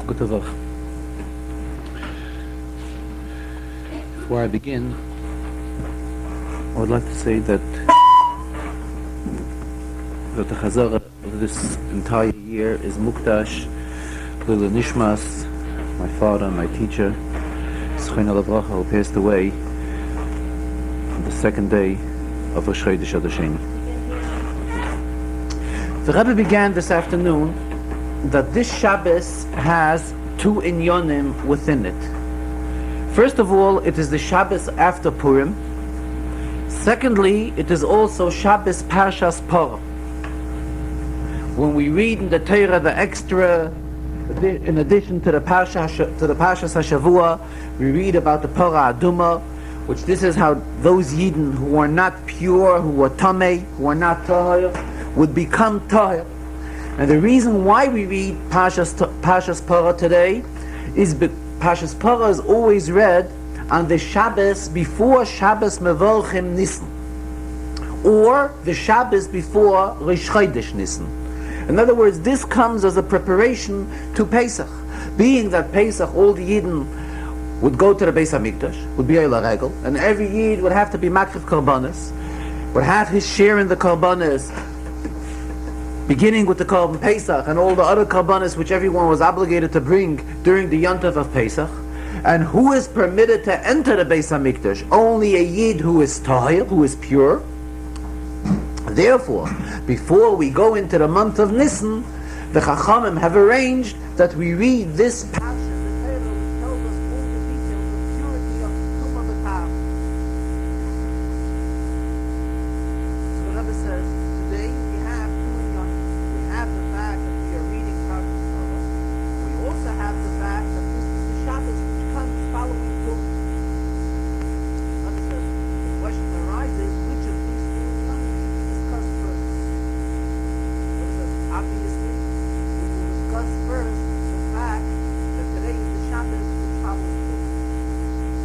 Gute Woche. Before I begin, I would like to say that the Chazarah of this entire year is Mukdash Lila Nishmas, my father, my teacher, Zechon Lavracha, who passed away on the second day of Rosh Chodesh Adasheni. The Rebbe began this afternoon that this Shabbos has two inyonim within it. First of all, it is the Shabbos after Purim. Secondly, it is also Shabbos Parshas Parah. When we read in the Torah the extra, in addition to the Parshas HaShavua, we read about the Parah Aduma, which this is how those Yidden who are not pure, who are Tameh, who are not Tahir, would become Tahir. And the reason why we read Parshas Parah today is Parshas Parah is always read on the Shabbos before Shabbos Mevorchim Nisan, or the Shabbos before Rosh Chodesh Nisan. In other words, this comes as a preparation to Pesach. Being that Pesach, all the Yidden would go to the Beis HaMikdash, would be Eila Regel, and every Yid would have to be Makriv Karbanis, would have his share in the Karbanis, beginning with the Korban Pesach and all the other Karbanis which everyone was obligated to bring during the Yontav of Pesach. And who is permitted to enter the Beis HaMikdash? Only a Yid who is Tahir, who is pure. Therefore, before we go into the month of Nisan, the Chachamim have arranged that we read this passage, the Torah, which tells us all the details of purity of Tumah B'Tav. So the Rebbe says, today we have two inyonim. We have the fact that we are reading Parshas Parah. We also have the fact that this is the Shabbos which comes following Purim. The question arises, which of these two inyonim discuss first? Obviously, we will discuss first the fact that today is the Shabbos which follows Purim.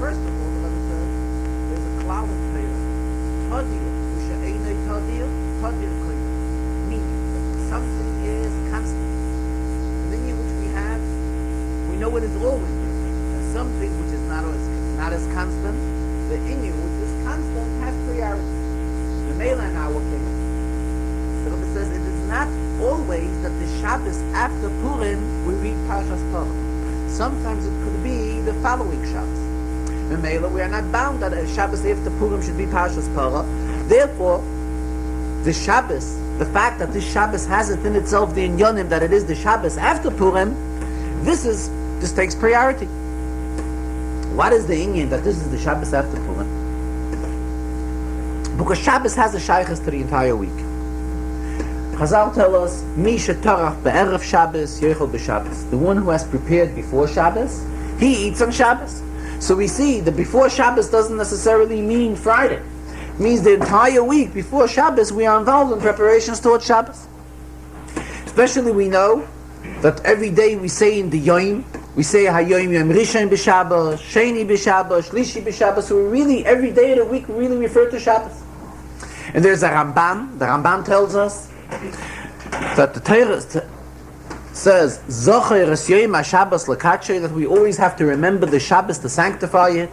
First of all, the Rebbe says, there's a cloud of prayer. Tadir, Usha'enei Tadir, Tadir Koyim. Meaning that something is constant. The inyan which we have, we know it is always there. And something which is not as constant, the inyan which is constant has priority. The Mela in our case, the Rebbe says it is not always that the Shabbos after Purim we read Parshas Parah. Sometimes it could be the following Shabbos. In Mela, we are not bound that a Shabbos after Purim should be Parshas Parah. Therefore, the Shabbos, the fact that this Shabbos has it in itself the inyonim that it is the Shabbos after Purim, this takes priority. What is the inyan that this is the Shabbos after Purim? Because Shabbos has a shaykhs to the entire week. Chazal tell us, Mi shetarach be'erev Shabbos, yechol b'Shabbos. The one who has prepared before Shabbos, he eats on Shabbos. So we see that before Shabbos doesn't necessarily mean Friday. It means the entire week before Shabbos we are involved in preparations towards Shabbos. Especially we know that every day we say in the Yom, we say Hayoim Yom Rishon b'Shabbos, Sheni b'Shabbos, Shlishi b'Shabbos. So we really, every day of the week we really refer to Shabbos. And there's a Rambam. The Rambam tells us that the Torah says Zocher es Yom HaShabbos l'kadshay, that we always have to remember the Shabbos to sanctify it.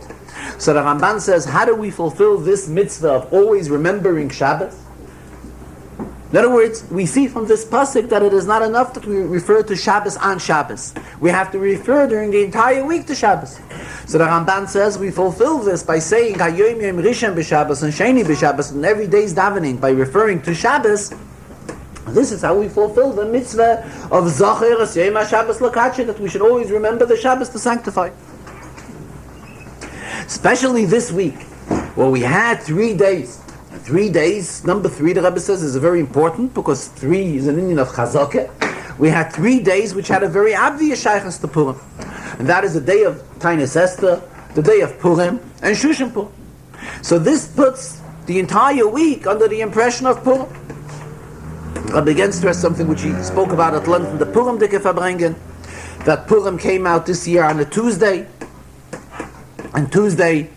So the Ramban says, how do we fulfill this mitzvah of always remembering Shabbos? In other words, we see from this pasuk that it is not enough that we refer to Shabbos on Shabbos. We have to refer during the entire week to Shabbos. So the Ramban says we fulfill this by saying Hayom Yom Rishon b'Shabbos and Sheni b'Shabbos, and every day's davening by referring to Shabbos. This is how we fulfill the mitzvah of Zocher es Yom HaShabbos l'kadshay, that we should always remember the Shabbos to sanctify. Especially this week, where we had 3 days. 3 days, number 3, the Rebbe says, is very important, because 3 is an inyan of Chazakah. We had 3 days which had a very obvious shaykhs to Purim. And that is the day of Tainis Esther, the day of Purim, and Shushan Purim. So this puts the entire week under the impression of Purim. Rabbi again stressed something which he spoke about at length in the Purim Dike Farbrengen, that Purim came out this year on a Tuesday, and Tuesday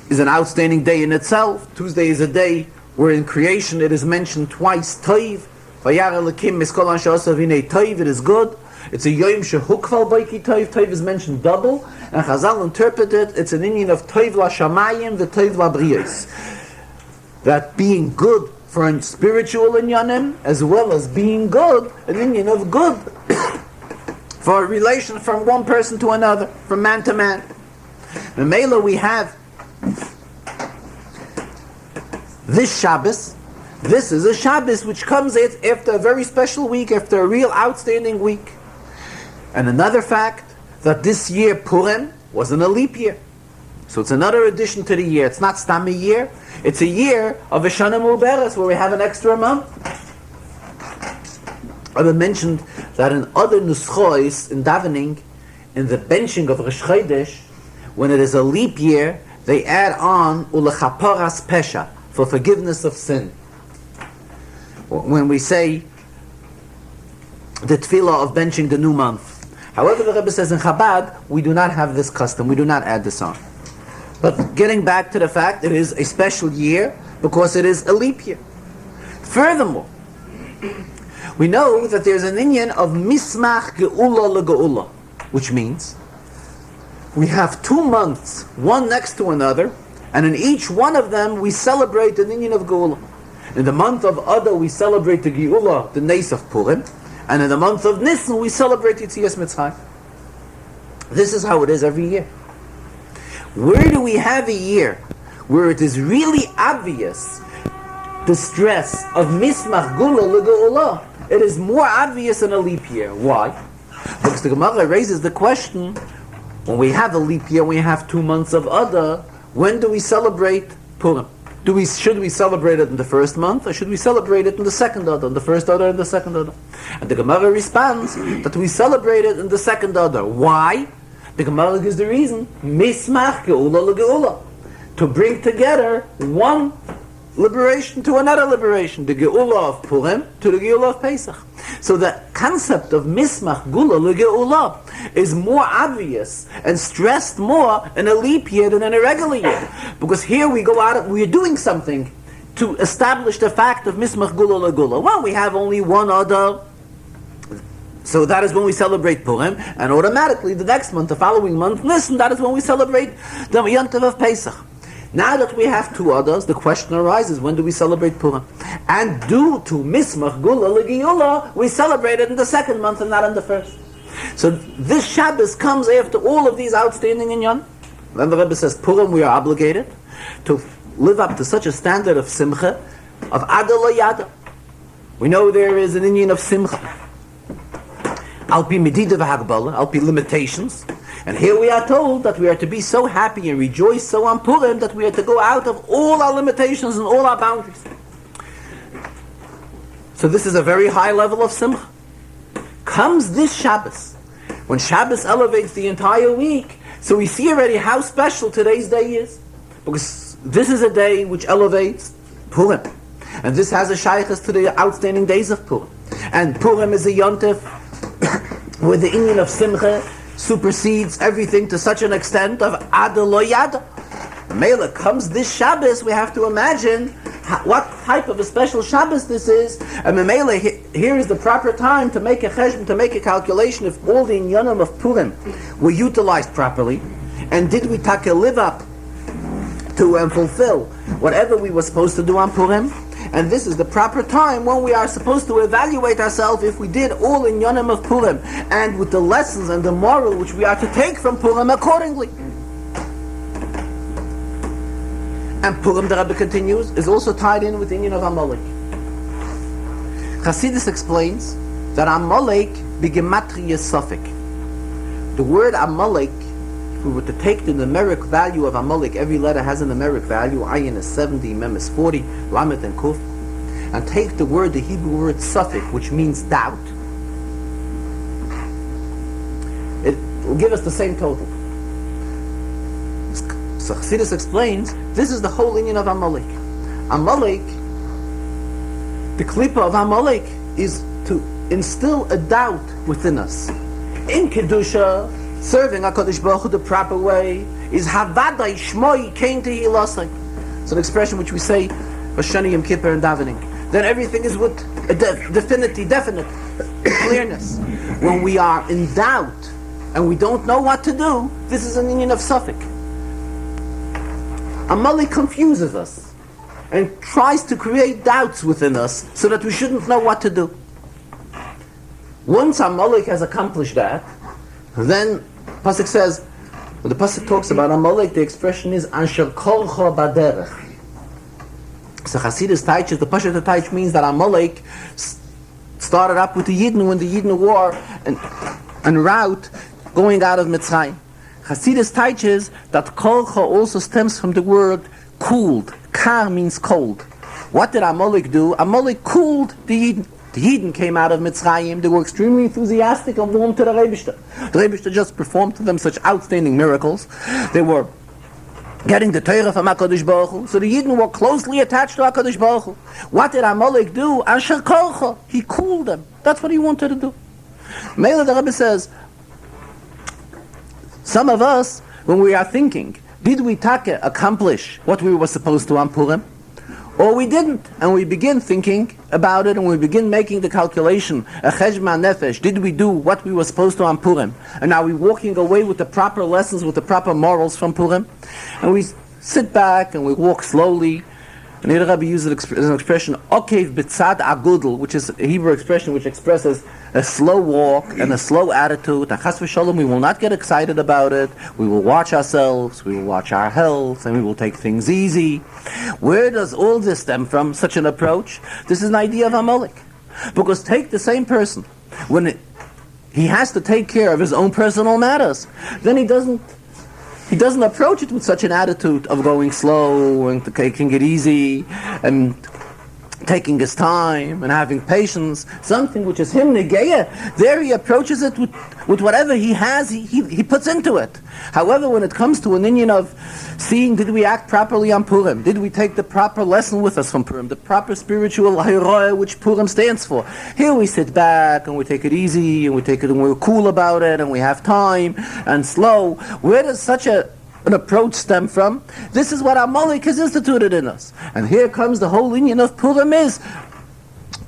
is an outstanding day in itself. Tuesday is a day where in creation it is mentioned twice, Tzav, Vayar Elokim Miskol Anshe Osav Hinei Tzav, it is good. It's a Yom Shehukval Baiki Toiv. Toiv is mentioned double, and Chazal interpreted it's an Indian of Toiv La Shamayim, the Toiv La Briyos. That being good for a spiritual inyanim, as well as being good, an Indian of good for a relation from one person to another, from man to man. The Mela we have this Shabbos. This is a Shabbos which comes after a very special week, after a real outstanding week. And another fact, that this year Purim wasn't a leap year. So it's another addition to the year. It's not stam a year. It's a year of a Shana Muberes, where we have an extra month. I mentioned that in other nuschois, in davening, in the benching of Rosh Chodesh, when it is a leap year, they add on ulechaparas pesha, for forgiveness of sin. When we say the tefillah of benching the new month. However, the Rebbe says in Chabad, we do not have this custom, we do not add this on. But getting back to the fact, it is a special year because it is a leap year. Furthermore, we know that there's an inyan of mismach geula legeula, which means we have 2 months, one next to another, and in each one of them we celebrate an inyan of geula. In the month of Adar we celebrate the geula, the Nes of Purim, and in the month of Nisan we celebrate Yetzias Mitzrayim. This is how it is every year. Where do we have a year where it is really obvious the stress of mismach gula legeula? It is more obvious in a leap year. Why? Because the Gemara raises the question, when we have a leap year, we have 2 months of Adar, when do we celebrate Purim? Should we celebrate it in the first month, or should we celebrate it in the second Adar, in the first Adar and the second Adar? And the Gemara responds that we celebrate it in the second Adar. Why? The Gemara gives the reason, mismach geula legeula, to bring together one liberation to another liberation, the geula of Purim to the geula of Pesach. So the concept of mismach geula legeula is more obvious and stressed more in a leap year than in a regular year, because here we go out, we are doing something to establish the fact of mismach geula legeula. Well, we have only one Adar, so that is when we celebrate Purim, and automatically the next month, the following month, listen, that is when we celebrate the Yontiv of Pesach. Now that we have 2 Adars, the question arises, when do we celebrate Purim? And due to mismach gula legeula, we celebrate it in the second month and not in the first. So this Shabbos comes after all of these outstanding inyan. Then the Rebbe says, Purim, we are obligated to live up to such a standard of simcha, of Adar lo yada. We know there is an inyan of simcha. Al-pi medida v'hagbala, al-pi limitations. And here we are told that we are to be so happy and rejoice so on Purim that we are to go out of all our limitations and all our boundaries. So this is a very high level of simcha. Comes this Shabbos, when Shabbos elevates the entire week, so we see already how special today's day is. Because this is a day which elevates Purim. And this has a shaykhus to the outstanding days of Purim. And Purim is a yontif where the inyan of simcha supersedes everything to such an extent of Adar lo yada. Mela comes this Shabbos, we have to imagine what type of a special Shabbos this is. And Mela, here is the proper time to make a cheshbon, to make a calculation if all the inyanim of Purim were utilized properly, and did we live up to and fulfill whatever we were supposed to do on Purim. And this is the proper time when we are supposed to evaluate ourselves if we did all in Yonim of Purim, and with the lessons and the moral which we are to take from Purim accordingly. And Purim, the Rebbe continues, is also tied in with the Inyan of Amalek. Chassidus explains that Amalek begematria Suffolk. The word Amalek, if we were to take the numeric value of Amalek, every letter has a numeric value. Ayin is 70, Mem is 40, Lamet and Kuf. And take the Hebrew word Suffolk, which means doubt. It will give us the same total. So Chassidus explains, this is the whole Inyan of Amalek. Amalek, the klipa of Amalek, is to instill a doubt within us. In Kedusha, serving HaKadosh Baruch Hu the proper way is Havadai Shmoi Kain Tehi Lasai. It's an expression which we say Vashani Yom Kippur and davening. Then everything is with a definite clearness. When we are in doubt and we don't know what to do, this is an union of suffix. Amalek confuses us and tries to create doubts within us so that we shouldn't know what to do. Once Amalek has accomplished that, then Pasuk says, when the Pasuk talks about Amalek, the expression is Ansher Kolcha Baderech. So Hasidus teaches, the Pasuk Teich means that Amalek started up with the Yidden when the Yidden were en route going out of Mitzrayim. Hasidus teaches that Kolcha also stems from the word cooled. Kar means cold. What did Amalek do? Amalek cooled the Yidden. The Yidden came out of Mitzrayim. They were extremely enthusiastic and warm to the Rebishter. The Rebishter just performed to them such outstanding miracles. They were getting the Torah from HaKadosh Baruch Hu. So the Yidden were closely attached to HaKadosh Baruch Hu. What did Amalek do? Asher Kolcha. He cooled them. That's what he wanted to do. Mele the Rebbe says, some of us, when we are thinking, did we accomplish what we were supposed to on Purim? Or we didn't, and we begin thinking about it, and we begin making the calculation, a cheshbon nefesh, did we do what we were supposed to on Purim? And are we walking away with the proper lessons, with the proper morals from Purim? And we sit back and we walk slowly. And here the Rabbi uses an expression, okev b'tzad agudel, which is a Hebrew expression which expresses a slow walk and a slow attitude. And chas v'shalom, we will not get excited about it. We will watch ourselves, we will watch our health, and we will take things easy. Where does all this stem from, such an approach? This is an idea of Amalek. Because take the same person, when he has to take care of his own personal matters, then he doesn't approach it with such an attitude of going slow and taking it easy and taking his time and having patience. Something which is him negeya, there he approaches it with whatever he has, he puts into it. However, when it comes to an inyan of seeing, did we act properly on Purim? Did we take the proper lesson with us from Purim? The proper spiritual hayroah which Purim stands for? Here we sit back and we take it easy and we take it and we're cool about it and we have time and slow. Where does such an approach stem from? This is what Amalek has instituted in us. And here comes the whole inyan of Purim is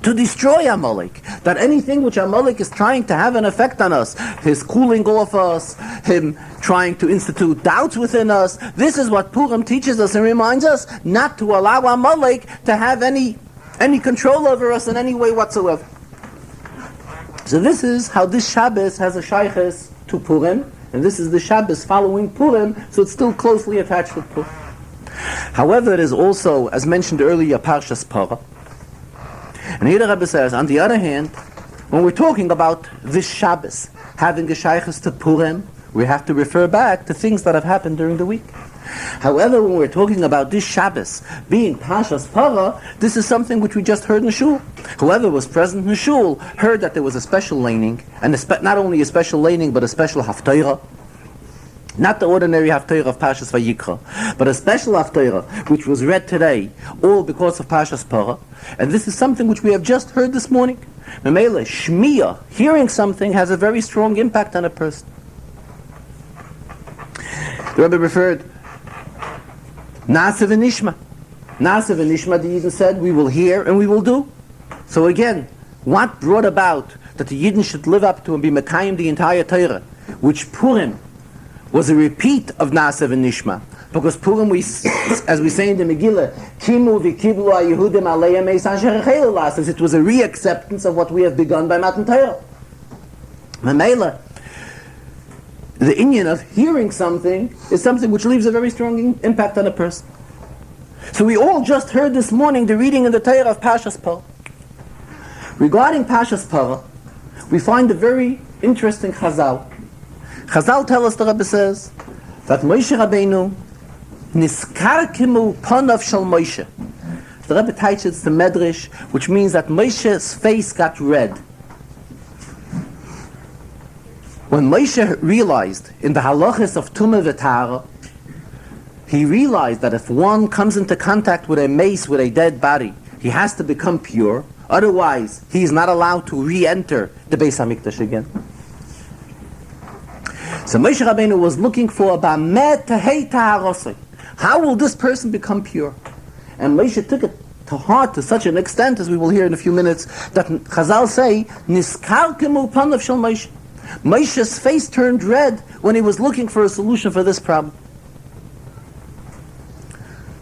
to destroy Amalek. That anything which Amalek is trying to have an effect on us, his cooling off us, him trying to institute doubts within us, this is what Purim teaches us and reminds us not to allow Amalek to have any control over us in any way whatsoever. So this is how this Shabbos has a shayches to Purim, and this is the Shabbos following Purim, so it's still closely attached with Purim. However, it is also, as mentioned earlier, Parshas Parah. And here the Rebbe says, on the other hand, when we're talking about this Shabbos having a shayches to Purim, we have to refer back to things that have happened during the week. However, when we're talking about this Shabbos being Parshas Parah, this is something which we just heard in the shul. Whoever was present in the shul heard that there was a special laning, and not only a special laning, but a special haftarah. Not the ordinary haftarah of Parshas Vayikra, but a special haftarah which was read today, all because of Parshas Parah. And this is something which we have just heard this morning. Memele, shmiyah, hearing something, has a very strong impact on a person. The Rebbe referred, Na'aseh v'nishma. Na'aseh v'nishma, the Yidden said, we will hear and we will do. So again, what brought about that the Yidden should live up to and be Mekayim the entire Torah, which Purim was a repeat of Na'aseh v'nishma. Because Purim, as we say in the Megillah, Kimu v'kiblu ha'Yehudim aleim eis asher echelu la'asos, it was a reacceptance of what we have begun by Matan Torah. Mamela, the inyan of hearing something is something which leaves a very strong impact on a person. So we all just heard this morning the reading in the Torah of Parshas Parah. Regarding Parshas Parah, we find a very interesting Chazal. Chazal tell us, the Rebbe says, that Moshe Rabbeinu niskarkimu panav shel Moshe. The Rebbe teaches the Medrash, which means that Moshe's face got red. When Moshe realized in the halachas of Tumah v'Tahara, he realized that if one comes into contact with a mace, with a dead body, he has to become pure. Otherwise, he is not allowed to re-enter the Beis HaMikdash again. So Moshe Rabbeinu was looking for how will this person become pure? And Moshe took a to heart to such an extent, as we will hear in a few minutes, that Chazal say, Niskalkemu panav shel Moshe. Moshe's face turned red when he was looking for a solution for this problem.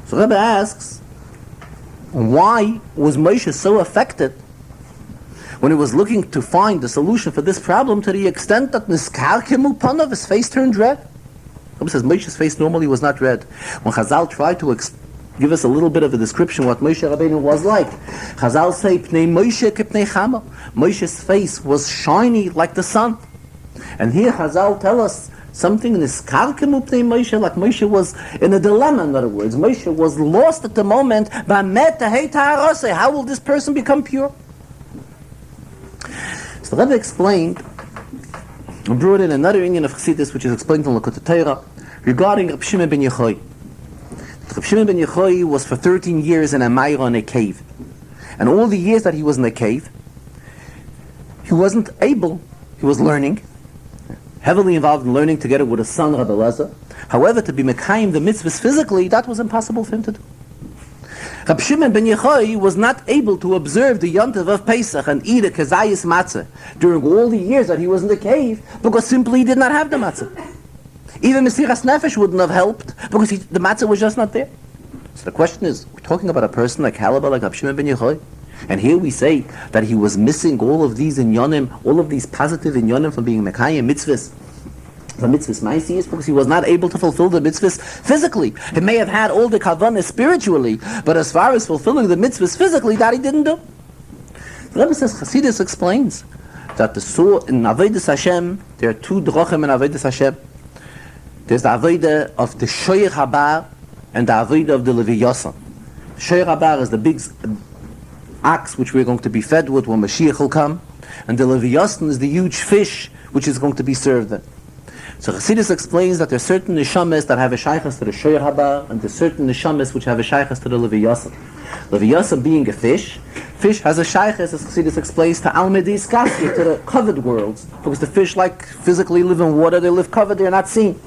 So Rebbe asks, why was Moshe so affected when he was looking to find the solution for this problem to the extent that Niskalkemu panav, his face turned red? Rebbe says Moshe's face normally was not red. When Chazal tried to give us a little bit of a description what Moshe Rabbeinu was like, Chazal say, Pnei Moshe k'pnei Chama. Moshe's face was shiny like the sun. And here Chazal tell us something in Niskalkemu pnei Moshe, like Moshe was in a dilemma, in other words. Moshe was lost at the moment. How will this person become pure? So the Rebbe explained, and brought in another Indian of Chassidus, which is explained in Lakota Torah, regarding Reb Shimon ben Yochai. Reb Shimon ben Yochai was for 13 years in a Meira in a cave. And all the years that he was in the cave, he was learning, heavily involved in learning together with his son Rabbi Elazar. However, to be Mekayim the mitzvahs physically, that was impossible for him to do. Reb Shimon ben Yochai was not able to observe the Yontav of Pesach and eat a kezayis matzah during all the years that he was in the cave, because simply he did not have the matzah. Even Mesiras Nefesh wouldn't have helped, because the matzah was just not there. So the question is, we're talking about a person like caliber like Reb Shimon ben Yochai, and here we say that he was missing all of these inyonim, all of these positive inyonim from being Mekayim mitzvahs. The mitzvahs ma'asiyos, because he was not able to fulfill the mitzvahs physically. He may have had all the kavanah spiritually, but as far as fulfilling the mitzvahs physically, that he didn't do. The Rebbe says, Chassidus explains that in Avodas Hashem, there are two drochim in Avodas Hashem. There's the Avodah of the Shoyer Habar and the Avodah of the Levi Yosem. The Shoyer Habar is the big ox which we're going to be fed with when Mashiach will come, and the Levi Yosem is the huge fish which is going to be served there. So Chassidus explains that there are certain neshamas that have a shaychus to the shoyer haba, and there are certain neshamas which have a shaychus to the Levi Yosem. Levi Yosem being a fish has a shaychus, as Chassidus explains, to Almedi Skasi, to the covered worlds, because the fish like physically live in water, they live covered, they're not seen.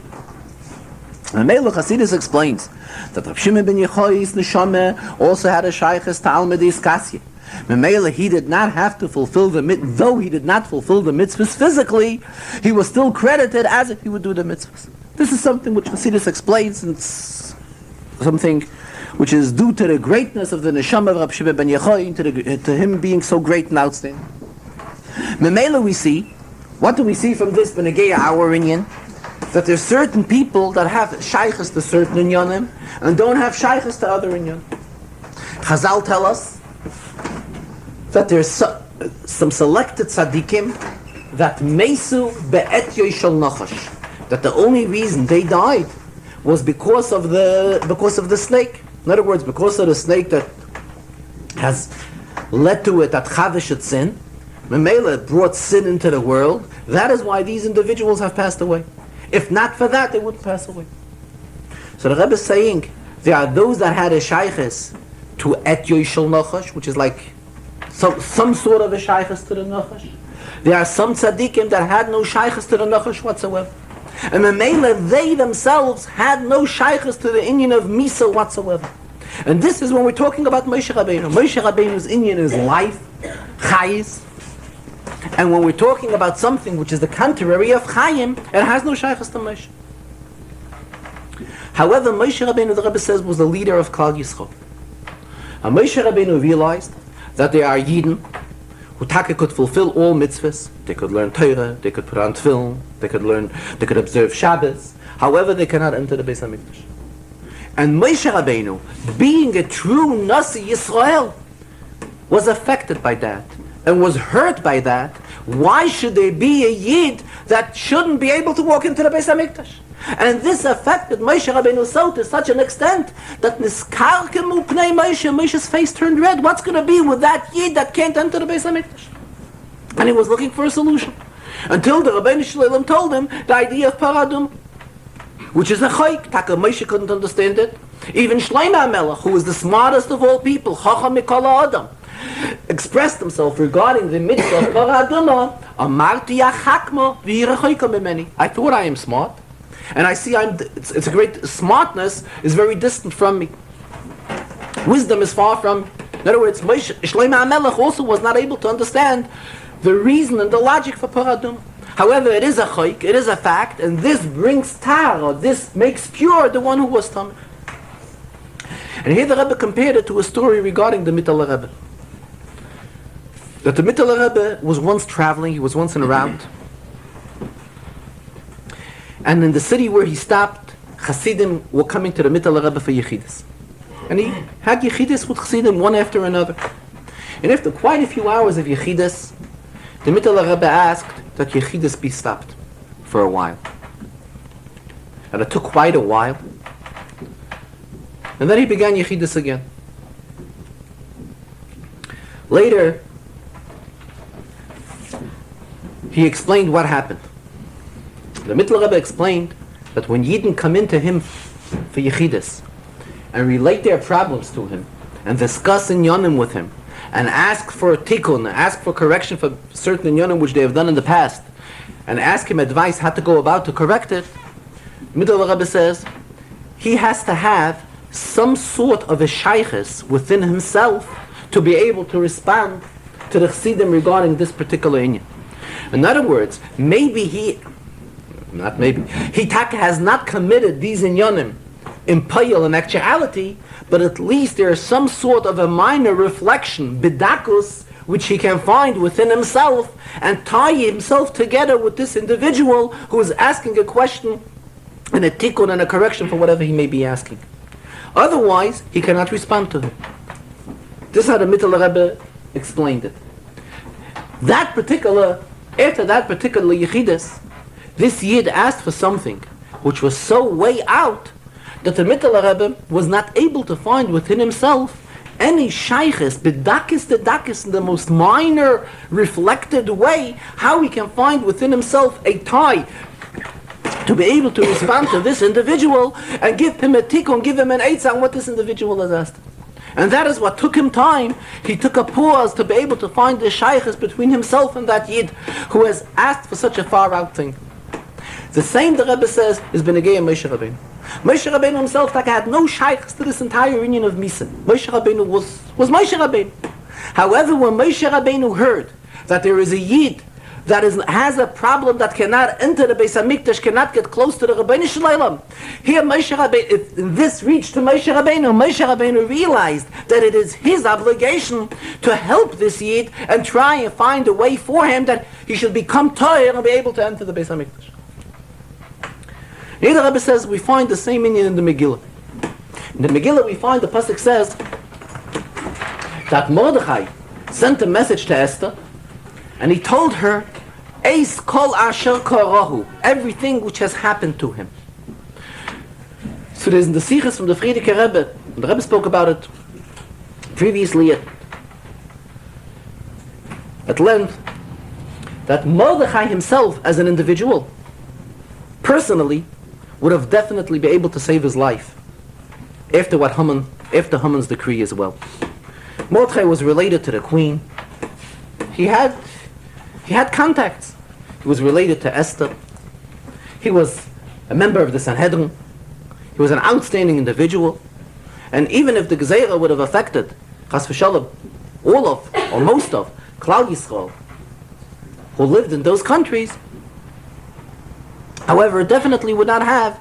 And Melech Chassidus explains that Reb Shimon ben Yochai's neshama also had a shaychus to Almedi Skasi. Memela, he did not have to fulfill though he did not fulfill the mitzvahs physically, he was still credited as if he would do the mitzvahs. This is something which Chassidus explains, and it's something which is due to the greatness of the neshama of Reb Shimon ben Yochai, to him being so great and outstanding. Memela, we see, what do we see from this Benegeya, our Inyan? That there's certain people that have shaychus to certain inyanim and don't have shaychus to other inyanim. Chazal tell us that there's some selected tzaddikim that mesu be'et yoshel nachash, that the only reason they died was because of the snake. In other words, because of the snake that has led to it that chavish had sin, Memela brought sin into the world. That is why these individuals have passed away. If not for that, they wouldn't pass away. So the Rebbe is saying there are those that had a shaychus to et yoshel nachash, which is like some sort of a shaychus to the nachash. There are some tzaddikim that had no shaychus to the nachash whatsoever. And Memela, they themselves had no shaychus to the inyan of Misa whatsoever. And this is when we're talking about Moshe Rabbeinu. Moshe Rabbeinu's inyan is life, chayis. And when we're talking about something which is the contrary of chayim, it has no shaychus to Moshe. However, Moshe Rabbeinu, the Rebbe says, was the leader of Klal Yisrael. And Moshe Rabbeinu realized that there are Yidden who Taka could fulfill all mitzvahs. They could learn Torah, they could put on tefillin, they could observe Shabbos. However, they cannot enter the Beis HaMikdash. And Moshe Rabbeinu, being a true Nasi Yisrael, was affected by that and was hurt by that. Why should there be a Yid that shouldn't be able to walk into the Beis HaMikdash? And this affected Moshe Rabbeinu so to such an extent that Niskarkemu pnei Moshe's face turned red. What's going to be with that Yid that can't enter the Beis HaMikdash? And he was looking for a solution. Until the Rabbeinu Shalom told him the idea of paradum, which is a chayk. Taka Moshe couldn't understand it. Even Shlomo HaMelech, who was the smartest of all people, Chacham Mikol Adam, expressed himself regarding the mitzvah of paraduma. Amarti yachakmo v'yirachayka mimeni. I thought I am smart. And I see smartness is very distant from me. Wisdom is far from me. In other words, Shlomo HaMelech also was not able to understand the reason and the logic for Paradum. However, it is a chayk, it is a fact, and this brings tar, or this makes pure the one who was tamid. And here the Rebbe compared it to a story regarding the Mittler Rebbe. That the Mittler Rebbe was once traveling, he was once in a route, and in the city where he stopped, Hasidim were coming to the Mittler Rebbe for Yechidus. And he had Yechidus with Hasidim one after another. And after quite a few hours of Yechidus, the Mittler Rebbe asked that Yechidus be stopped for a while. And it took quite a while. And then he began Yechidus again. Later, he explained what happened. The Mittler Rebbe explained that when Yidden come into him for Yechidus and relate their problems to him and discuss inyanim with him and ask for tikkun, ask for correction for certain inyanim which they have done in the past, and ask him advice how to go about to correct it, Mittler Rebbe says he has to have some sort of a shaykhis within himself to be able to respond to the chassidim regarding this particular inyan. In other words, he has not committed these inyanim in payil and actuality, but at least there is some sort of a minor reflection, bidakus, which he can find within himself and tie himself together with this individual who is asking a question and a tikkun and a correction for whatever he may be asking. Otherwise, he cannot respond to him. This is how the Mittler Rebbe explained it. After that particular Yechidus, this Yid asked for something which was so way out that the Mittler Rebbe was not able to find within himself any shaykhis, bedakis in the most minor, reflected way, how he can find within himself a tie to be able to respond to this individual and give him a tikkun, give him an eitzah on what this individual has asked. And that is what took him time. He took a pause to be able to find the shaykhis between himself and that Yid who has asked for such a far out thing. The same the Rebbe says is Benegei Moshe Rabbeinu. Moshe Rabbeinu himself had no shaykhs to this entire union of Misa. Moshe Rabbeinu was Moshe Rabbeinu. However, when Moshe Rabbeinu heard that there is a Yid that has a problem that cannot enter the Beis HaMikdash, cannot get close to the Rabbeinu Shalom, here Moshe Rabbeinu, if this reached to Moshe Rabbeinu realized that it is his obligation to help this Yid and try and find a way for him that he should become Torah and be able to enter the Beis HaMikdash. Here the Rebbe says we find the same meaning in the Megillah. In the Megillah we find the pasuk says that Mordechai sent a message to Esther and he told her Eis kol asher karahu, everything which has happened to him. So there's in the Sichos from the Frierdiker Rebbe, the Rebbe spoke about it previously at length, that Mordechai himself as an individual personally would have definitely been able to save his life after Haman's decree as well. Mordechai was related to the queen. He had contacts. He was related to Esther. He was a member of the Sanhedrin. He was an outstanding individual. And even if the Chazarah would have affected, chas v'shalom, all of, or most of, Klal Yisrael, who lived in those countries, however, it definitely would not have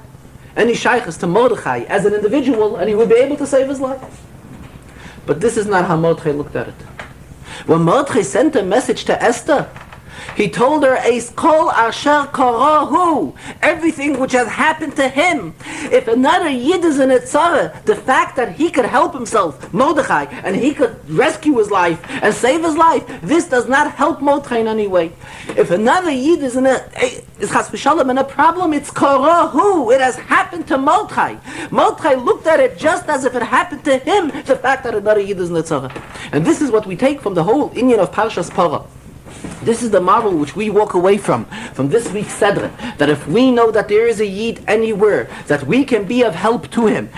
any shaykhs to Mordechai as an individual, and he would be able to save his life. But this is not how Mordechai looked at it. When Mordechai sent a message to Esther, he told her, Eis kol asher karahu, everything which has happened to him. If another Yid is in a tzara, the fact that he could help himself, Mordechai, and he could rescue his life and save his life, this does not help Mordechai in any way. If another Yid is in chas v'shalom in a problem, it's karahu. It has happened to Mordechai. Mordechai looked at it just as if it happened to him, the fact that another Yid is in a tzara. And this is what we take from the whole inyan of Parshas Parah. This is the model which we walk away from this week's Sedra, that if we know that there is a Yid anywhere, that we can be of help to him,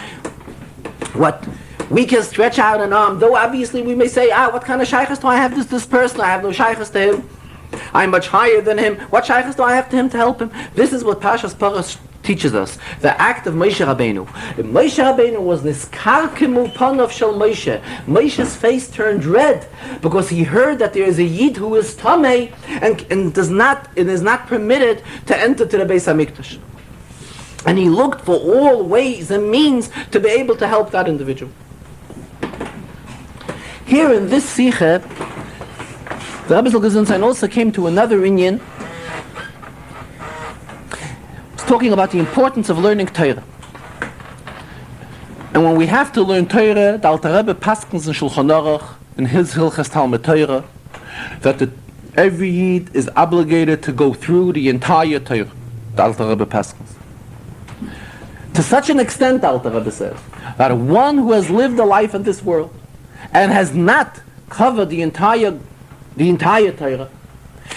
what we can stretch out an arm, though obviously we may say, what kind of shaykhs do I have this person? I have no shaykhs to him. I'm much higher than him. What shaykhs do I have to him to help him? This is what Parshas Parah teaches us the act of Moshe Rabbeinu. Moshe Rabbeinu was this karkimu panav shel Moshe. Moshe's face turned red because he heard that there is a Yid who is tamei and is not permitted to enter to the Beis Hamikdash. And he looked for all ways and means to be able to help that individual. Here in this Sikha, the Rebbe Zalgazunzain also came to another inyan. It's talking about the importance of learning Torah. And when we have to learn Torah, the Alter Rebbe paskens in Shulchan Aruch, in his Hilchas Talmud Torah, that every Yid is obligated to go through the entire Torah. The Alter Rebbe paskens. To such an extent, the Alter Rebbe says, that one who has lived a life in this world and has not covered the entire Torah,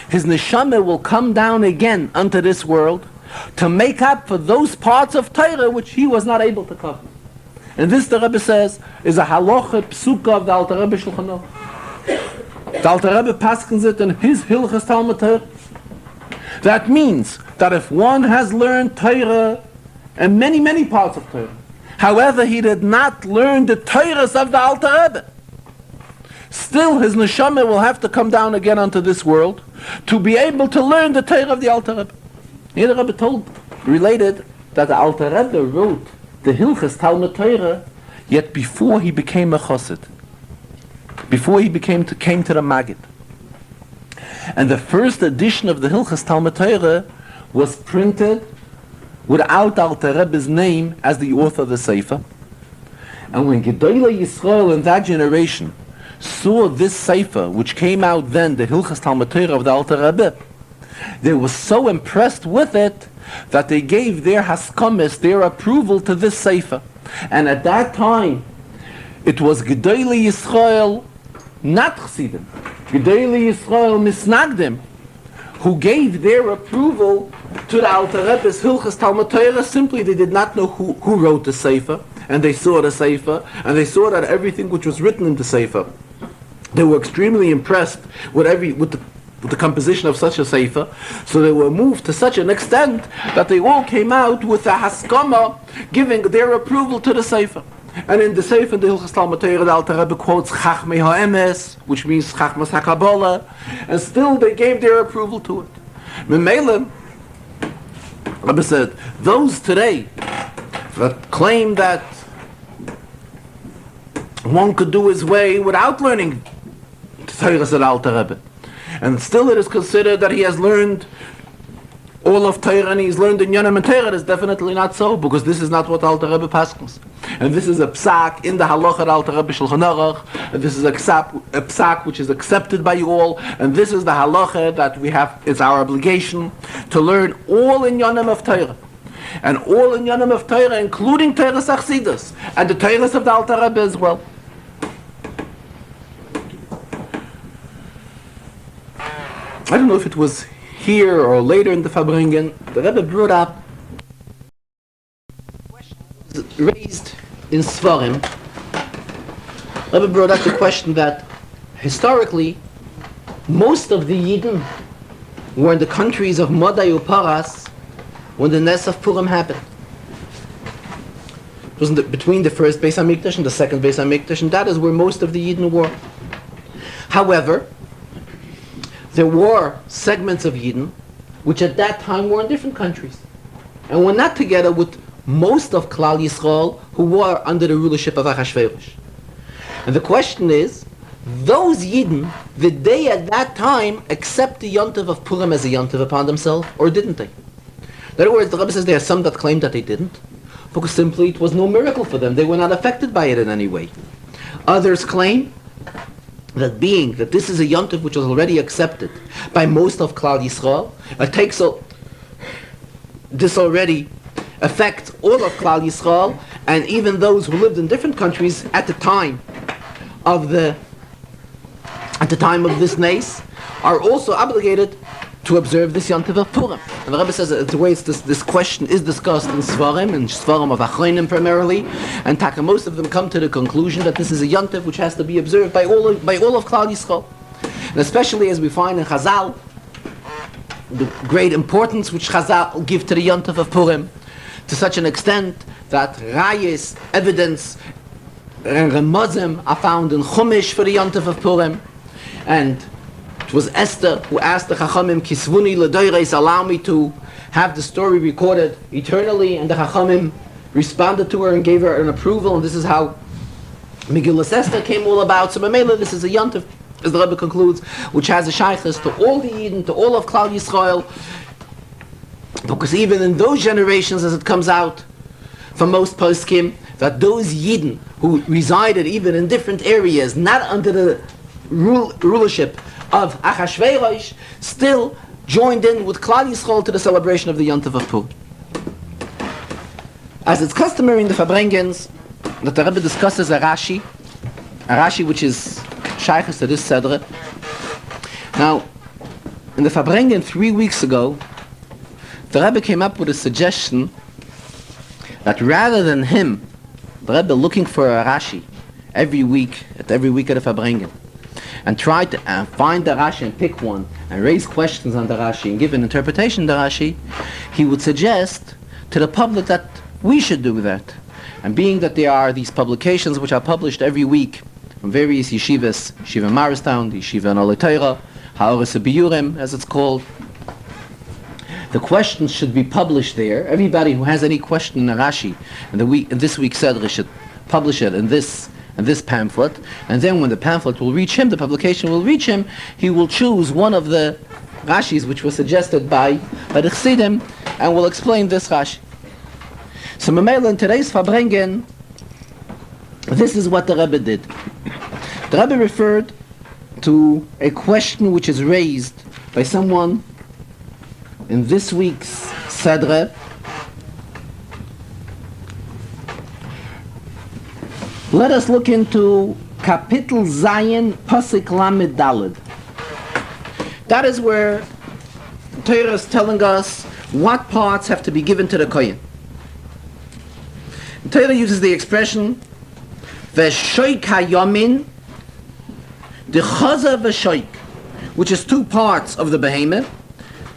his neshama will come down again unto this world to make up for those parts of Torah which he was not able to cover. And this, the Rebbe says, is a halacha psuka of the Alter Rebbe Shulchan Aruch. The Alter Rebbe paskens it in his Hilchas Talmud Torah. That means that if one has learned Torah and many, many parts of Torah, however, he did not learn the Torahs of the Alter Rebbe, still his neshama will have to come down again onto this world to be able to learn the Torah of the Alter Rebbe. Here the Rebbe related that the Alter Rebbe wrote the Hilchas Talmud Torah yet before he became a Chassid, before he came to the Maggid. And the first edition of the Hilchas Talmud Torah was printed without Alter Rebbe's name as the author of the Sefer. And when Gedolei Yisrael in that generation saw this Sefer, which came out then, the Hilchas Talmud Torah of the Alter Rebbe, they were so impressed with it that they gave their haskamis, their approval to this Sefer. And at that time, it was Gedolei Yisrael, not Chassidim, Gedolei Yisrael Misnagdim, who gave their approval to the Alter Rebbe's Hilchas Talmud Torah. Simply they did not know who wrote the Sefer, and they saw the Sefer, and they saw that everything which was written in the Sefer, they were extremely impressed with the composition of such a Sefer, so they were moved to such an extent that they all came out with a haskama giving their approval to the Sefer. And in the Sefer, in the Hilchas Talmud Torah, the Alter Rebbe quotes Chachmei HaEmes, which means Chachmas HaKabbalah, and still they gave their approval to it. Memele, Rebbe said, those today that claim that one could do his way without learning the Torah of the Alter Rebbe, and still it is considered that he has learned all of Torah and he's learned in Yonim and Torah, is definitely not so, because this is not what Alter Rebbe paskens. And this is a psak in the halacha of Alter Rebbe Shulchan Aruch, and this is a psak which is accepted by you all, and this is the halacha that we have, it's our obligation to learn all in Yonim of Torah. And all in Yonim of Torah, including Torah Sachsidus, and the Torahs of the Alter Rebbe as well. I don't know if it was here or later in the Farbrengen, the Rebbe brought up questions raised in Svarim. Rebbe brought up the question that historically most of the Yidden were in the countries of Modai Uparas when the Nes of Purim happened. It was between the first Beis HaMikdash and the second Beis HaMikdash, and that is where most of the Yidden were. However, there were segments of Yidden which at that time were in different countries and were not together with most of Klal Yisrael who were under the rulership of Achashverosh. And the question is, those Yidden, did they at that time accept the Yontiv of Purim as a Yontiv upon themselves, or didn't they? In other words, the Rebbe says there are some that claim that they didn't, because simply it was no miracle for them. They were not affected by it in any way. Others claim that being that this is a yontif which was already accepted by most of Klal Yisrael, this already affects all of Klal Yisrael, and even those who lived in different countries at the time of this Nes are also obligated to observe this Yontiv of Purim. And the Rebbe says that the way this question is discussed in Svarim, and Svarim of Achronim primarily, and most of them come to the conclusion that this is a Yontiv which has to be observed by all of Klal Yisrael. And especially as we find in Chazal, the great importance which Chazal give to the Yontiv of Purim, to such an extent that rayis, evidence, and remozim are found in Chumash for the Yontif of Purim. And it was Esther who asked the Chachamim, Kisvuni l'doyreis, allow me to have the story recorded eternally, and the Chachamim responded to her and gave her an approval, and this is how Megillas Esther came all about. So Mamela, this is a Yontif, as the Rebbe concludes, which has a shaykhus to all the Yidden, to all of Klal Yisrael, because even in those generations, as it comes out from most poskim, that those Yidden who resided even in different areas, not under the rulership of Achashverosh, still joined in with Klal Yisrael to the celebration of the Yontif of Purim. As it's customary in the Farbrengens, that the Rebbe discusses a Rashi which is shaykhus to this Sedre. Now, in the Farbrengen 3 weeks ago, the Rebbe came up with a suggestion that rather than him, the Rebbe looking for a Rashi every week at the Farbrengen, and try to find the Rashi and pick one and raise questions on the Rashi and give an interpretation of the Rashi, he would suggest to the public that we should do that. And being that there are these publications which are published every week from various yeshivas, Yeshiva Maristown, Yeshiva Nolei Torah, Ha'oris Biyurim, as it's called, the questions should be published there. Everybody who has any question in a Rashi in this week's Sedra should publish it in this pamphlet, and then when the pamphlet will reach him, the publication will reach him, he will choose one of the Rashis which was suggested by the Chassidim and will explain this Rashi. So Mamela, in today's Farbrengen, this is what the Rebbe did. The Rebbe referred to a question which is raised by someone in this week's Sedre. Let us look into Kapitel Zayin Pasuk Lamed Daled. That is where Torah is telling us what parts have to be given to the Kohen. Torah uses the expression V'shoik hayomin the Chazarah v'shoik, which is two parts of the behemoth.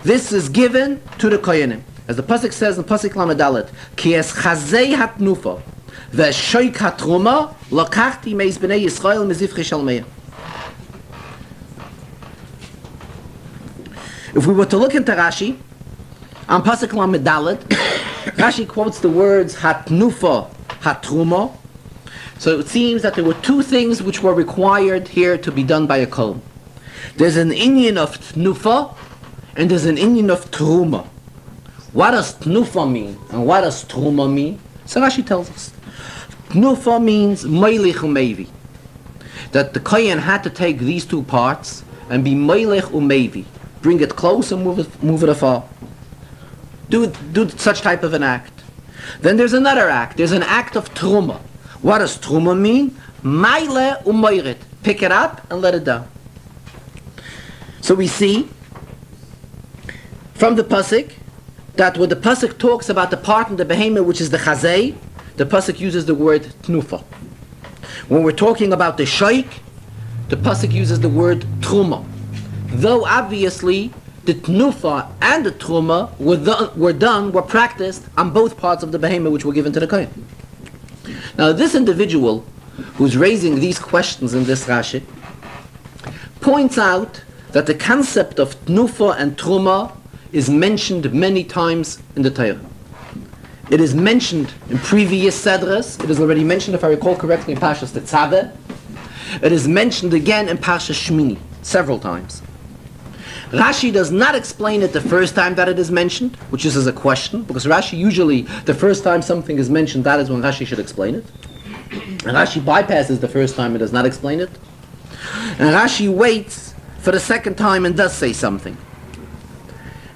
This is given to the Kohenim. As the Pasuk says in Pasuk Lamed Daled, Ki es chazei hatnufa v'shoik hatruma lakachti meis b'nei Yisrael mezivchi shalmeya. If we were to look into Rashi, on Pasuk Lamed Daled, Rashi quotes the words hatnufa, hatruma. So it seems that there were two things which were required here to be done by a Kohen. There's an inyan of tnufa, and there's an inyan of truma. What does tnufa mean, and what does truma mean? So Rashi tells us. Tnufa means meilech umevi. That the Kohen had to take these two parts and be meilech umevi. Bring it close and move it afar. Do such type of an act. Then there's another act. There's an act of truma. What does truma mean? Meile umoirit. Pick it up and let it down. So we see from the pasuk that when the pasuk talks about the part in the behemoth which is the chazei, the pasuk uses the word tnufa. When we're talking about the shoik, the pasuk uses the word truma. Though obviously the tnufa and the truma were practiced on both parts of the behemoth which were given to the kohen. Now this individual who's raising these questions in this Rashi points out that the concept of tnufa and truma is mentioned many times in the Torah. It is mentioned in previous Sedras. It is already mentioned, if I recall correctly, in Parshas Tzav. It is mentioned again in Parshas Shmini several times. Rashi does not explain it the first time that it is mentioned, which is as a question, because Rashi usually, the first time something is mentioned, that is when Rashi should explain it. And Rashi bypasses the first time and does not explain it. And Rashi waits for the second time and does say something.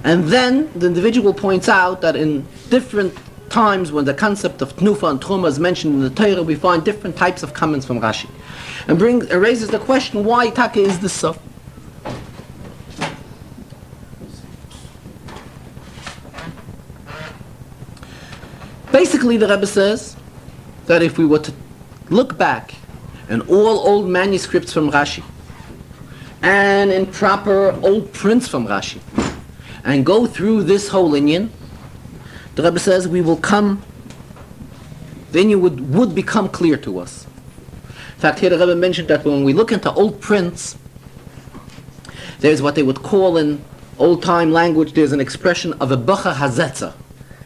And then the individual points out that in different times when the concept of Tnufa and Truma is mentioned in the Torah, we find different types of comments from Rashi. And raises the question, why Taka is this so? Basically, the Rebbe says that if we were to look back in all old manuscripts from Rashi and in proper old prints from Rashi and go through this whole inyan, the Rebbe says we will come, the inyan would become clear to us. In fact, here the Rebbe mentioned that when we look into old prints, there's what they would call in old-time language, there's an expression of a bacha hazetza.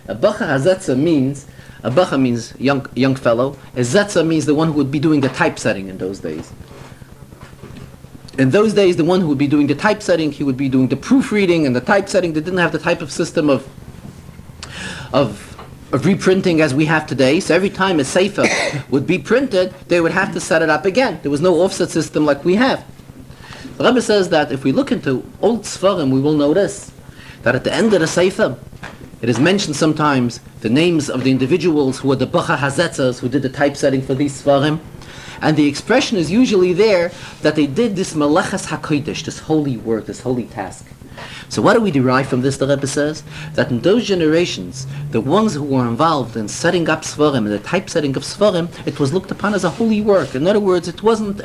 A bacha hazetza means, a bacha means young fellow, a zetza means the one who would be doing the typesetting in those days. In those days, the one who would be doing the typesetting, he would be doing the proofreading and the typesetting. They didn't have the type of system of reprinting as we have today. So every time a sefer would be printed, they would have to set it up again. There was no offset system like we have. The Rebbe says that if we look into old Sfarim, we will notice that at the end of the sefer, it is mentioned sometimes the names of the individuals who were the Bacha Hazetzas, who did the typesetting for these Sfarim. And the expression is usually there that they did this Melechas HaKodesh, this holy work, this holy task. So what do we derive from this? The Rebbe says that in those generations, the ones who were involved in setting up Sfarim, and the typesetting of Sfarim, it was looked upon as a holy work. In other words, it wasn't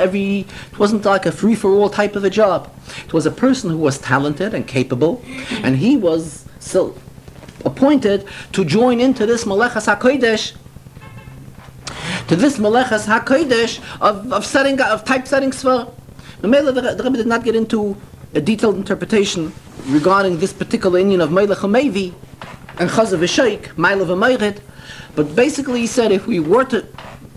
like a free-for-all type of a job. It was a person who was talented and capable, and he was so appointed to join into this Melechas HaKodesh, of typesetting Sfarim. The Rebbe did not get into a detailed interpretation regarding this particular inyan of Melech HaMevi and Chazav V'Sheik, Mailav HaMeiret, but basically he said if we were to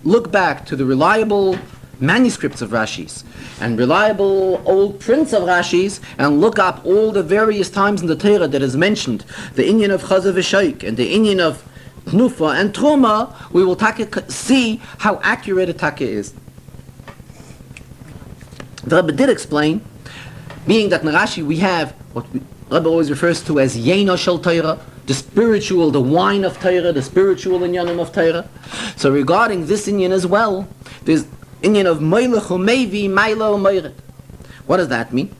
look back to the reliable manuscripts of Rashi's and reliable old prints of Rashi's and look up all the various times in the Torah that is mentioned, the inyan of Chazav V'Sheik and the inyan of Tnufa and Truma, we will see how accurate a taka is. The Rebbe did explain, being that in Rashi we have what Rebbe always refers to as Yeno Shel Torah, the spiritual, the wine of Torah, the spiritual inyanim of Torah. So regarding this inyan as well, there's inyan of Melech HaMevi, Maila HaMeiret. What does that mean?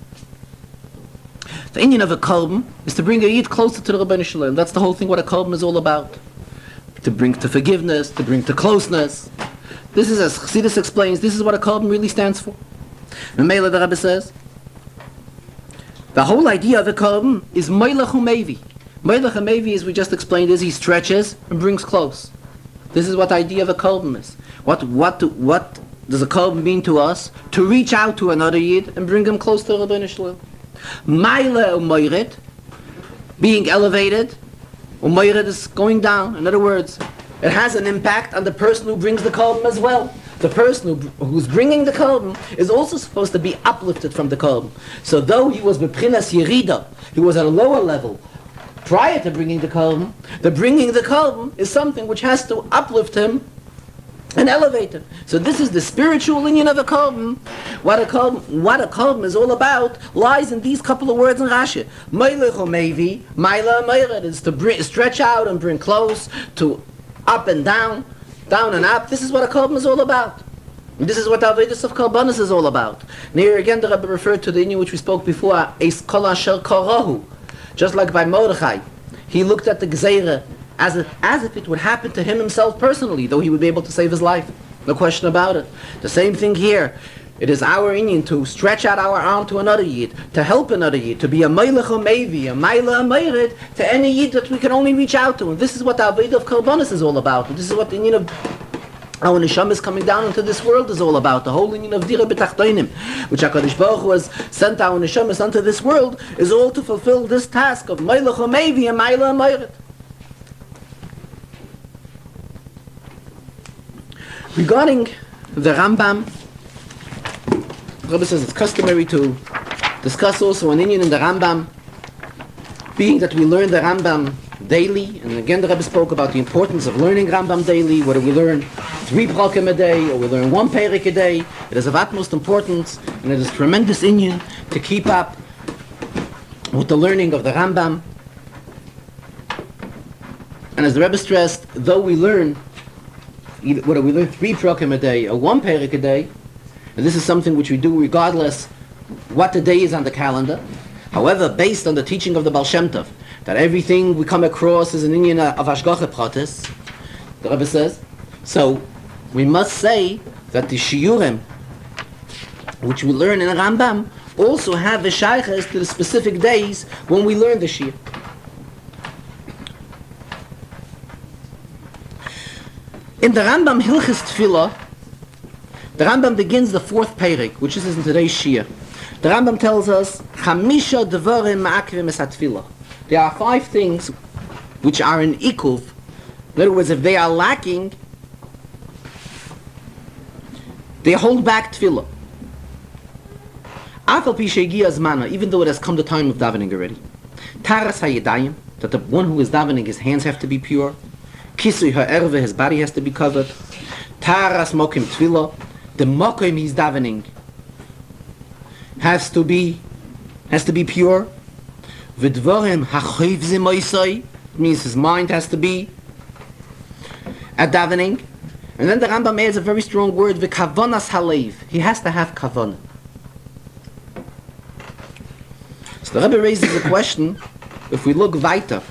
The inyan of a korban is to bring a yid closer to the Rebbeinu Shalom. That's the whole thing what a korban is all about. To bring to forgiveness, to bring to closeness. This is, as Chassidus explains, this is what a korban really stands for. And Mela, the Rebbe says, the whole idea of a korban is Melech HaMevi. Melech HaMevi, as we just explained, is he stretches and brings close. This is what the idea of a korban is. What does a korban mean to us? To reach out to another yid and bring him close to Rebbeinu Shalom. Maila Umeiret, being elevated, Umeiret is going down. In other words, it has an impact on the person who brings the korban as well. The person who's bringing the korban is also supposed to be uplifted from the korban. So though he was b'prinas yerida, he was at a lower level prior to bringing the korban, the bringing the korban is something which has to uplift him and elevate him. So this is the spiritual inyan of a korban. What a korban is all about lies in these couple of words in Rashi. Melech HaMevi, Maila HaMeiret is to stretch out and bring close, to up and down and up. This is what a korban is all about. And this is what the Avodas of Korbanos is all about. And here again the Rebbe referred to the inyan which we spoke before, Eis Kol Asher Karahu. Just like by Mordechai, he looked at the Gzeira as if it would happen to him himself personally, though he would be able to save his life. No question about it. The same thing here. It is our inyan to stretch out our arm to another yid, to help another yid, to be a Melech HaMevi, a Maila HaMeiret, to any yid that we can only reach out to. And this is what the Avodah of Korbanos is all about. And this is what the inyan of our neshama is coming down into this world is all about. The whole inyan of Dira B'Tachtoinim, which HaKadosh Baruch Hu has sent our neshamas unto this world, is all to fulfill this task of Melech HaMevi and Maila HaMeiret. Regarding the Rambam, the Rebbe says it's customary to discuss also an inyan in the Rambam, being that we learn the Rambam daily, and again the Rebbe spoke about the importance of learning Rambam daily, whether we learn 3 prakim a day or we learn 1 perik a day. It is of utmost importance, and it is tremendous inyan to keep up with the learning of the Rambam. And as the Rebbe stressed, though we learn, whether we learn 3 prakim a day or 1 perik a day, and this is something which we do regardless what the day is on the calendar. However, based on the teaching of the Baal Shem Tov, that everything we come across is an inyan of Hashgacha Pratis, the Rebbe says, so we must say that the shiurim which we learn in the Rambam also have a shaykhs to the specific days when we learn the shiur. In the Rambam Hilchis Tefillah, the Rambam begins the fourth Perek, which is in today's Shia. The Rambam tells us, Chamisha Devarim Ma'akrim Es HaTefillah. There are 5 things which are in ikuv. In other words, if they are lacking, they hold back Tefillah. Afal Pi Shegiya Zmana, even though it has come the time of davening already. Taras HaYedayim, that the one who is davening, his hands have to be pure. Kisui HaErve, his body has to be covered. Taras Mokim Tefillah, the Mokim he's davening has to be pure. V'dvorim ha'choiv zimoisoi, means his mind has to be at davening. And then the Rambam adds a very strong word, v'kavonas haleiv. He has to have kavanah. So the Rebbe raises a question, if we look weiter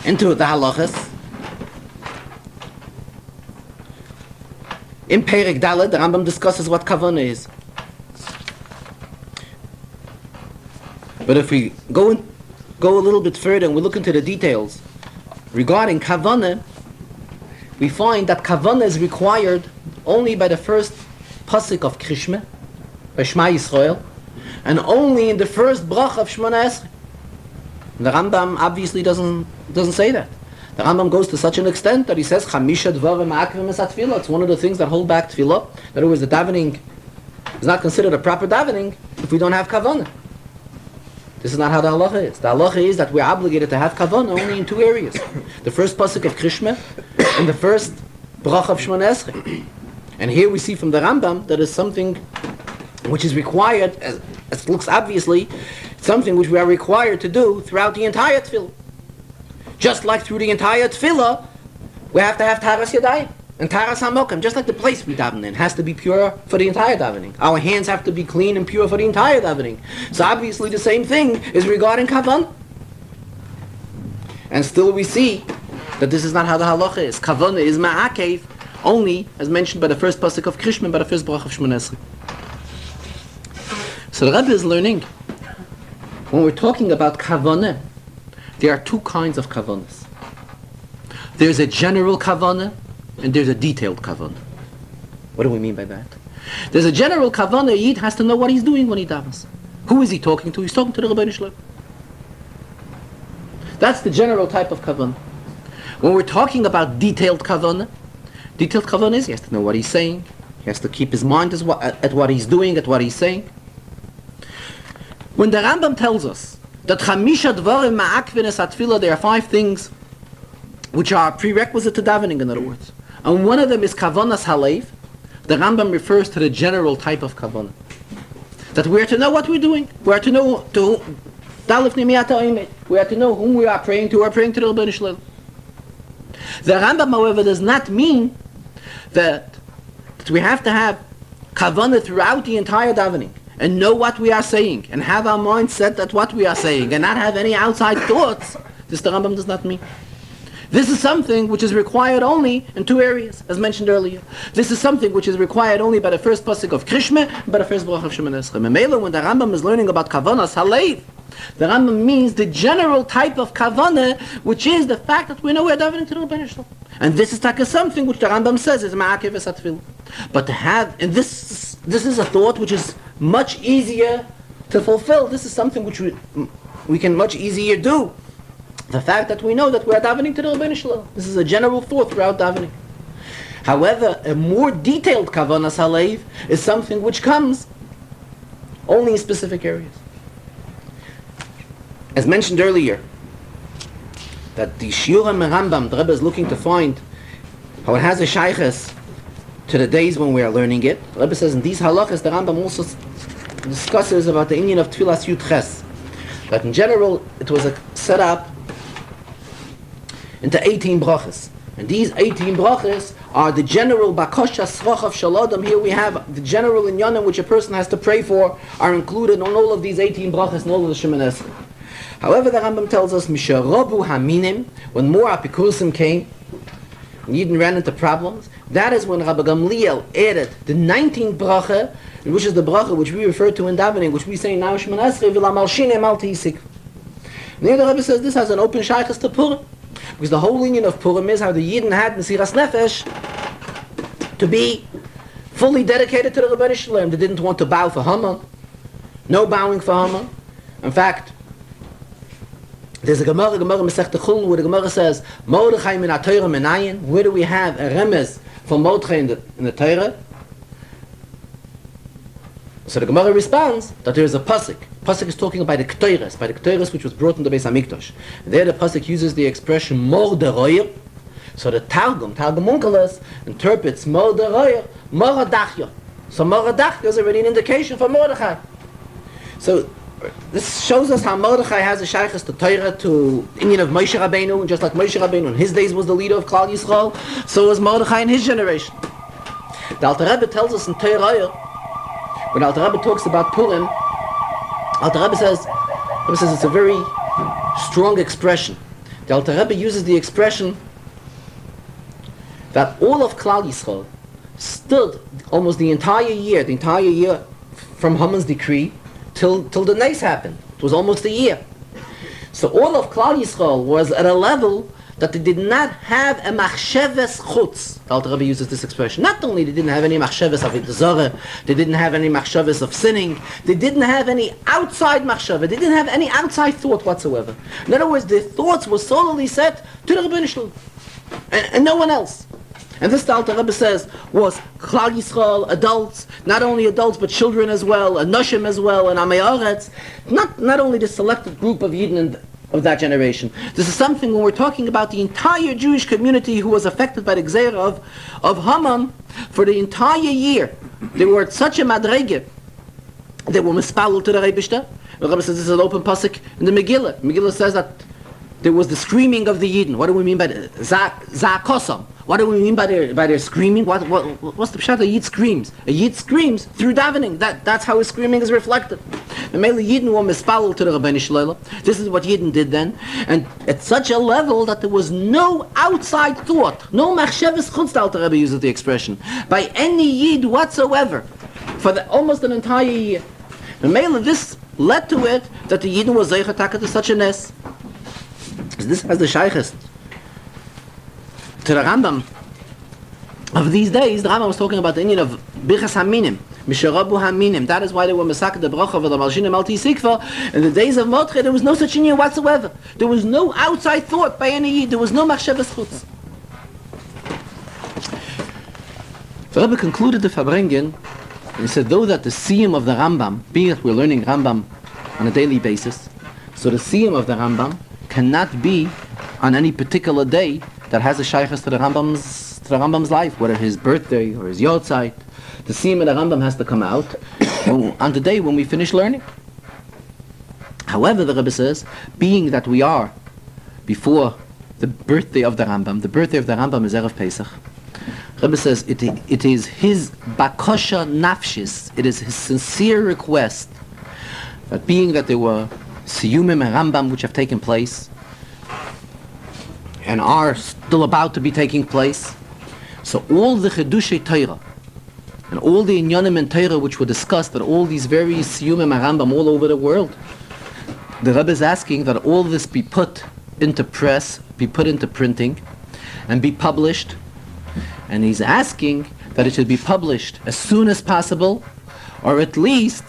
into the halachas, in Perek Daled, the Rambam discusses what kavanah is. But if we go a little bit further and we look into the details regarding kavanah, we find that kavanah is required only by the first pasuk of Krishma, by Shema Yisrael, and only in the first brach of Shemona Esrei. The Rambam obviously doesn't say that. The Rambam goes to such an extent that he says Chamisha Dvarim Ma'akrim Es HaTefillah. It's one of the things that hold back tefillah. In other words, the davening is not considered a proper davening if we don't have kavanah. This is not how the halacha is. The halacha is that we're obligated to have kavanah only in 2 areas. The first pasuk of Krishma and the first brach of Shemona Esrei. And here we see from the Rambam that is something which is required, as it looks obviously, something which we are required to do throughout the entire tefillah. Just like through the entire tefillah, we have to have taras yadayim and taras hamokim. Just like the place we daven in has to be pure for the entire davening. Our hands have to be clean and pure for the entire davening. So obviously the same thing is regarding kavanah. And still we see that this is not how the halacha is. Kavanah is ma'akev only, as mentioned by the first pasuk of Krishma, by the first brach of Shemona Esrei. So the Rebbe is learning, when we're talking about kavanah, there are 2 kinds of kavanahs. There's a general kavanah and there's a detailed kavanah. What do we mean by that? There's a general kavanah. A Yid has to know what he's doing when he davens. Who is he talking to? He's talking to the Rebbeinu Shalom. That's the general type of kavanah. When we're talking about detailed kavanah is he has to know what he's saying. He has to keep his mind at what he's doing, at what he's saying. When the Rambam tells us that Chamisha Dvarim Ma'akrim Es HaTefillah, there are 5 things which are prerequisite to davening, in other words. And one of them is Kavanas Haleiv. The Rambam refers to the general type of Kavanah. That we are to know what we're doing. We are to know we are to know whom we are praying to. We are praying to the Rebbeinu Shalom. The Rambam, however, does not mean that we have to have Kavanah throughout the entire davening and know what we are saying and have our mind set at what we are saying and not have any outside thoughts. This the Rambam does not mean. This is something which is required only in 2 areas, as mentioned earlier. This is something which is required only by the first pasuk of Krishma and by the first brach of Shemona Esrei. Memela, when the Rambam is learning about Kavanas Haleiv, the Rambam means the general type of Kavanah, which is the fact that we know we're davening to the Rebbeinu Shalom. And this is something which the Rambam says is Ma'akev Es HaTefillah. But to have, and this is a thought which is much easier to fulfill. This is something which we can much easier do. The fact that we know that we are davening to the Rebbeinu Shalom. This is a general thought throughout davening. However, a more detailed Kavanas Haleiv is something which comes only in specific areas. As mentioned earlier, that the Shiurim Rambam, the Rebbe is looking to find how it has a shayches to the days when we are learning it. The Rebbe says in these halachas, the Rambam also discusses about the Inyan of Tfilas Yud Ches. That in general, it was set up into 18 brachas. And these 18 brachas are the general bakosha srach of shaladam. Here we have the general inyanim which a person has to pray for are included on all of these 18 brachas and all of the Shemona Esrei. However, the Rambam tells us, Misharobu Haminim, when more apikusim came, when Yidden ran into problems, that is when Rabbi Gamliel added the 19th bracha, which is the bracha which we refer to in davening, which we say now Shemona Esrei v'lamal shinem al tisik. And here the Rebbe says this has an open shaychus to Purim. Because the whole union of Purim is how the Yidden had Mesiras Nefesh to be fully dedicated to the Rebbeinu Shalom. They didn't want to bow for Haman. No bowing for Haman. In fact, there's a Gemara Masechta Chulin, where the Gemara says, Mordechai min ha-Torah menayin. Where do we have a remez for Mordechai in the Torah? So the Gemara responds that there is a pasuk. Pasuk is talking about the Ketores, which was brought in the Beis Hamikdash. There the pasuk uses the expression Morderoyer. So the Targum Onkelos, interprets Morderoyer, Moradachya. So Moradachya is already an indication for Mordechai. So this shows us how Mordechai has a shaykhus to Torah, to Indian of Moshe Rabbeinu, and just like Moshe Rabbeinu in his days was the leader of Klal Yisrael, so was Mordechai in his generation. The Alter Rebbe tells us in Torah, when Alter Rebbe talks about Purim, Alter Rebbe says it's a very strong expression. The Alter Rebbe uses the expression that all of Klal Yisrael stood almost the entire year from Haman's decree till the Nes happened. It was almost a year. So all of Klal Yisrael was at a level that they did not have a machsheves chutz. The Alter Rebbe uses this expression. Not only they didn't have any machsheves of Chazarah, they didn't have any machsheves of sinning, they didn't have any outside machsheva, they didn't have any outside thought whatsoever. In other words, their thoughts were solely set to the Rebbeinu Shalom and no one else. And this, the Alter Rebbe says, was Klal Yisrael, adults, not only adults but children as well, and Noshim as well, and Amei Aretz, not only the selected group of Yidden of that generation. This is something when we're talking about the entire Jewish community who was affected by the Gzeirah of Haman for the entire year. They were at such a madrege, they were mispalel to the Rebishter. The Rebbe says this is an open pasuk in the Megillah. Megillah says that there was the screaming of the Yidden. What do we mean by Za'akosam? What do we mean by their screaming? What's the pshat? A Yid screams. A Yid screams through davening. That's how his screaming is reflected. The male Yidden were mispalel to the Rebbeinu Shalom. This is what Yidden did then, and at such a level that there was no outside thought, no machsheves chutz. The Alter Rebbe uses the expression by any Yid whatsoever for almost an entire year. The male this led to it that the Yidden was zeicher to such a nes. This has the shaykhest to the Rambam of these days. The Rambam was talking about the Indian of Birchas Haminim, Misharabu Haminim. That is why they were Mesak the Bracha of the Malshin Malti Sikva. In the days of Mordechai, there was no such Indian whatsoever. There was no outside thought by any Yid. There was no Machshavas Chutz. The Rebbe concluded the Farbrengen, and he said, though that the siyum of the Rambam, being that we're learning Rambam on a daily basis, so the siyum of the Rambam cannot be on any particular day that has a shaykhus to the Rambam's life, whether his birthday or his yortzeit. The siyum of the Rambam has to come out on the day when we finish learning. However, the Rebbe says, being that we are before the birthday of the Rambam is Erev Pesach. Rebbe says it is his bakosha nafshis, it is his sincere request that being that there were siyumim and Rambam which have taken place and are still about to be taking place, so all the Chedushay Torah and all the Inyanim and Torah which were discussed at all these various siyumim and Rambam all over the world, the Rebbe is asking that all this be put into press, be put into printing, and be published. And he's asking that it should be published as soon as possible, or at least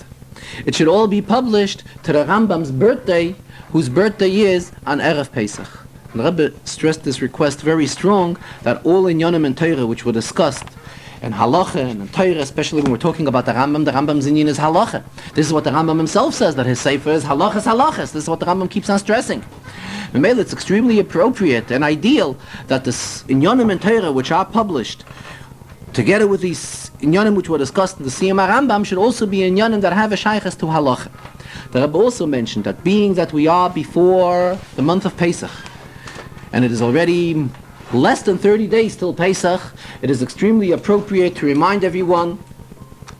it should all be published to the Rambam's birthday, whose birthday is on Erev Pesach. And the Rebbe stressed this request very strong, that all Inyanim and Torah which were discussed, and halacha and Torah, especially when we're talking about the Rambam's inyan is halacha. This is what the Rambam himself says, that his sefer is halachas. This is what the Rambam keeps on stressing. Memele, it's extremely appropriate and ideal that the inyanim and Torah which are published, together with these inyanim which were discussed in the Siyum Rambam, should also be inyanim that have a shaykhus to halacha. The Rebbe also mentioned that being that we are before the month of Pesach, and it is already less than 30 days till Pesach, it is extremely appropriate to remind everyone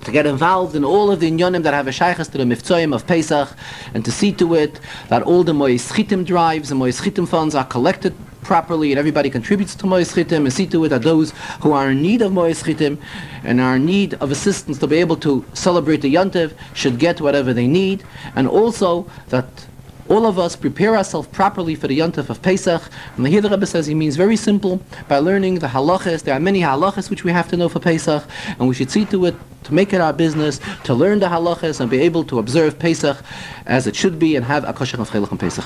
to get involved in all of the inyanim that have a shaykhus to the miftzoyim of Pesach, and to see to it that all the Mois Chitim drives and Mois Chitim funds are collected properly and everybody contributes to Mois Chitim, and see to it that those who are in need of Mois Chitim and are in need of assistance to be able to celebrate the Yontiv should get whatever they need, and also that all of us prepare ourselves properly for the Yontif of Pesach. And here the Rebbe says he means very simple, by learning the halachas. There are many halachas which we have to know for Pesach, and we should see to it, to make it our business, to learn the halachas and be able to observe Pesach as it should be and have a kosher of Pesach.